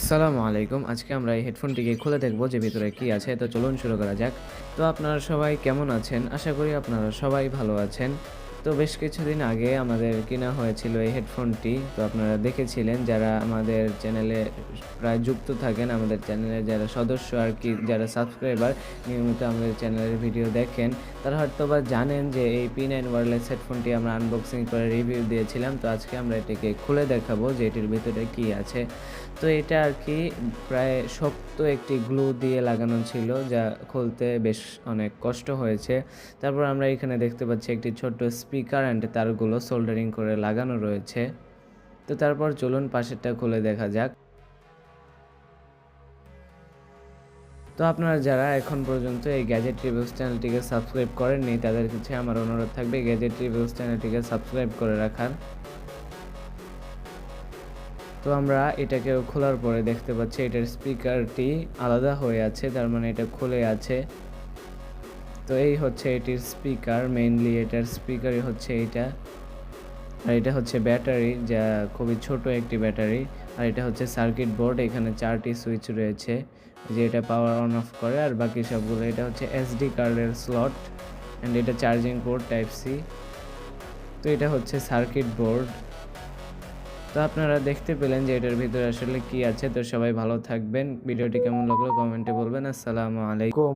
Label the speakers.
Speaker 1: আসসালামু আলাইকুম। আজকে আমরা এই হেডফোনটিকে খুলে দেখব যে ভিতরে কি আছে। তো চলুন শুরু করা যাক। তো আপনারা সবাই কেমন আছেন? আশা করি আপনারা সবাই ভালো আছেন। তো বেশ কিছুদিন আগে আমাদের কেনা হয়েছিল এই হেডফোনটি। তো আপনারা দেখেছিলেন যারা আমাদের চ্যানেলে প্রায় যুক্ত থাকেন, আমাদের চ্যানেলের যারা সদস্য আরকি, যারা সাবস্ক্রাইবার নিয়মিত আমাদের চ্যানেলের ভিডিও দেখেন, তারা হয়তোবা জানেন যে এই P9 ওয়্যারলেস হেডফোনটি আমরা আনবক্সিং করে রিভিউ দিয়েছিলাম। তো আজকে আমরা এটিকে খুলে দেখাবো যে এটির ভিতরে কি আছে। তো এটা আরকি প্রায় শক্ত একটি গ্লু দিয়ে লাগানো ছিল, যা খুলতে বেশ অনেক কষ্ট হয়েছে। তারপর আমরা এখানে দেখতে পাচ্ছি একটি ছোট্ট স্পিকার অ্যান্ড তারগুলো সোল্ডারিং করে লাগানো রয়েছে। তো তারপর চলুন পাশেরটা খুলে দেখা যাক। তো আপনারা যারা এখন পর্যন্ত এই গ্যাজেট রিভিউজ চ্যানেলটিকে সাবস্ক্রাইব করেননি, তাদের কাছে আমার অনুরোধ থাকবে গ্যাজেট রিভিউজ চ্যানেলটিকে সাবস্ক্রাইব করে রাখার। তো আমরা এটাকে খোলার পরে দেখতে পাচ্ছি এটার স্পিকারটি আলাদা হয়ে আছে, তার মানে এটা খুলে আছে। তো এই হচ্ছে এটির স্পিকার, মেইনলি এটার স্পিকারই হচ্ছে এইটা। আর এটা হচ্ছে ব্যাটারি, যা খুবই ছোট একটি ব্যাটারি। আর এটা হচ্ছে সার্কিট বোর্ড, এখানে 4টি সুইচ রয়েছে যে এটা পাওয়ার অন অফ করে, আর বাকি সবগুলো। এটা হচ্ছে এসডি কার্ডের স্লট অ্যান্ড এটা চার্জিং পোর্ট টাইপ সি। তো এটা হচ্ছে সার্কিট বোর্ড। তো আপনারা দেখতে পেলেন যে এটার ভিতরে আসলে কি আছে। তো সবাই ভালো থাকবেন। ভিডিওটি কেমন লাগলো কমেন্টে বলবেন। আসসালামু আলাইকুম।